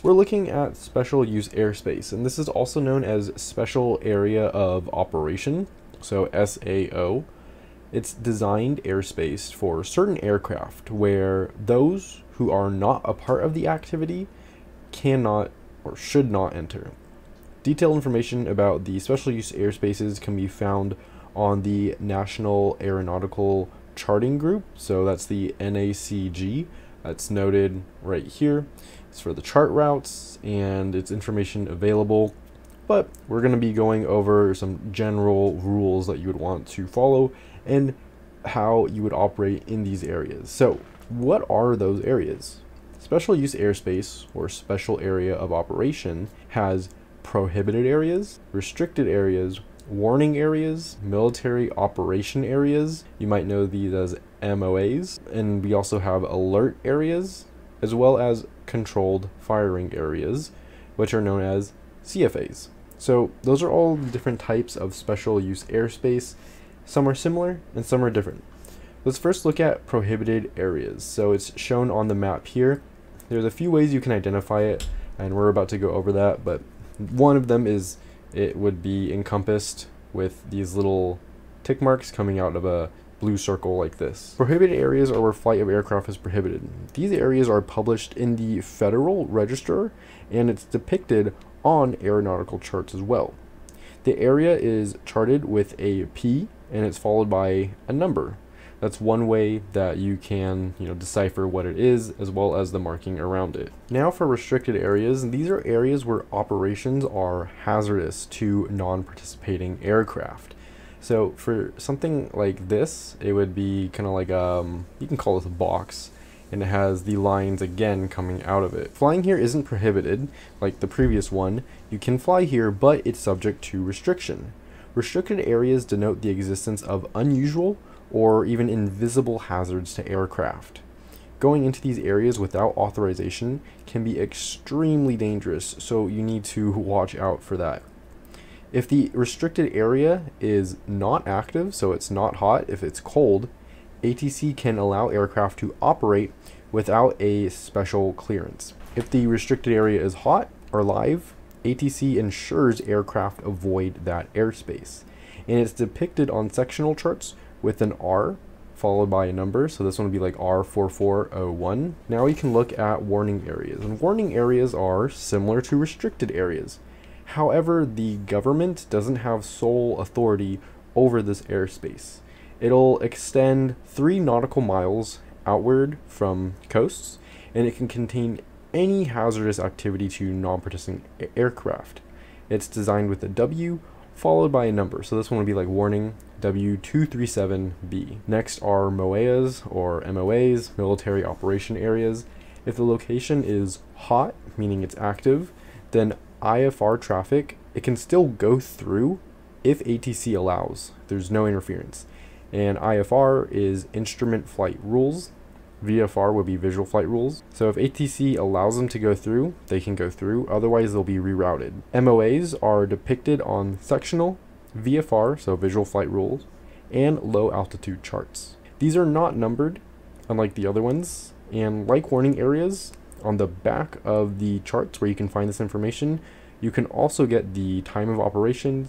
we're looking at special use airspace, and this is also known as special area of operation, so SAO. It's designed airspace for certain aircraft where those who are not a part of the activity cannot or should not enter. Detailed information about the special use airspaces can be found on the National Aeronautical Charting Group, so that's the NACG. That's noted right here. It's for the chart routes and it's information available, but we're going to be going over some general rules that you would want to follow and how you would operate in these areas. So what are those areas? Special use airspace, or special area of operation, has prohibited areas, restricted areas, warning areas, military operation areas. You might know these as MOAs, and we also have alert areas, as well as controlled firing areas, which are known as CFAs. So those are all different types of special use airspace. Some are similar and some are different. Let's first look at prohibited areas. So it's shown on the map here. There's a few ways you can identify it, and we're about to go over that, but one of them is it would be encompassed with these little tick marks coming out of a blue circle like this. Prohibited areas are where flight of aircraft is prohibited. These areas are published in the Federal Register, and it's depicted on aeronautical charts as well. The area is charted with a P, and it's followed by a number. That's one way that you can, decipher what it is, as well as the marking around it. Now for restricted areas, these are areas where operations are hazardous to non-participating aircraft. So for something like this, it would be kind of like you can call this a box, and it has the lines again coming out of it. Flying here isn't prohibited like the previous one. You can fly here, but it's subject to restriction. Restricted areas denote the existence of unusual or even invisible hazards to aircraft. Going into these areas without authorization can be extremely dangerous, so you need to watch out for that. If the restricted area is not active, so it's not hot, if it's cold, ATC can allow aircraft to operate without a special clearance. If the restricted area is hot or live, ATC ensures aircraft avoid that airspace. And it's depicted on sectional charts with an R followed by a number, so this one would be like R4401. Now we can look at warning areas, and warning areas are similar to restricted areas. However, the government doesn't have sole authority over this airspace. It'll extend 3 nautical miles outward from coasts, and it can contain any hazardous activity to non-participating aircraft. It's designed with a W followed by a number, so this one would be like warning W237B. Next are MOAs or MOAs, military operation areas. If the location is hot, meaning it's active, then IFR traffic, it can still go through if ATC allows. There's no interference. And IFR is instrument flight rules. VFR would be visual flight rules. So if ATC allows them to go through, they can go through, otherwise they'll be rerouted. MOAs are depicted on sectional, VFR, so visual flight rules, and low altitude charts. These are not numbered, unlike the other ones, and like warning areas, on the back of the charts where you can find this information, you can also get the time of operation,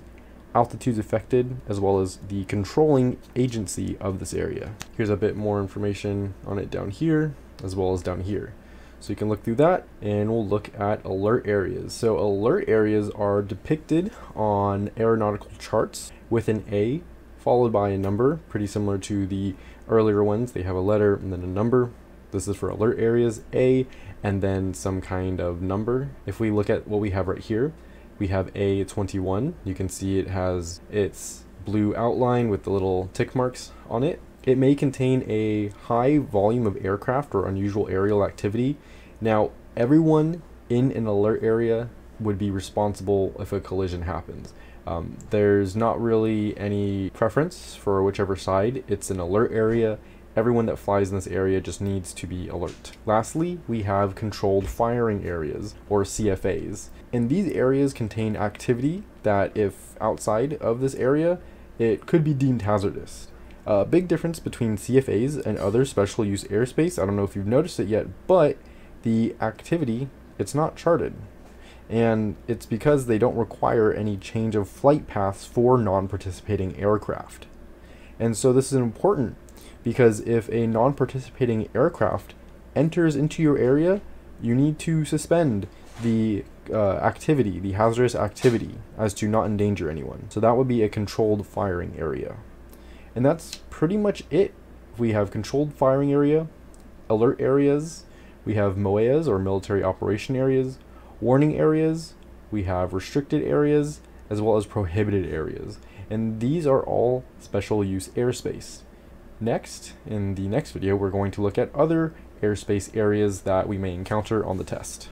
altitudes affected, as well as the controlling agency of this area. Here's a bit more information on it down here, as well as down here. So you can look through that, and we'll look at alert areas. So alert areas are depicted on aeronautical charts with an A followed by a number, pretty similar to the earlier ones. They have a letter and then a number. This is for alert areas, A, and then some kind of number. If we look at what we have right here, we have A21. You can see it has its blue outline with the little tick marks on it. It may contain a high volume of aircraft or unusual aerial activity. Now, everyone in an alert area would be responsible if a collision happens. There's not really any preference for whichever side. It's an alert area. Everyone that flies in this area just needs to be alert. Lastly, we have controlled firing areas, or CFAs. And these areas contain activity that, if outside of this area, it could be deemed hazardous. A big difference between CFAs and other special use airspace, I don't know if you've noticed it yet, but the activity it's not charted. And it's because they don't require any change of flight paths for non-participating aircraft. And so this is important because if a non-participating aircraft enters into your area, you need to suspend the activity, the hazardous activity, as to not endanger anyone. So that would be a controlled firing area. And that's pretty much it. We have controlled firing area, alert areas, we have MOAs or military operation areas, warning areas, we have restricted areas, as well as prohibited areas. And these are all special use airspace. Next, in the next video, we're going to look at other airspace areas that we may encounter on the test.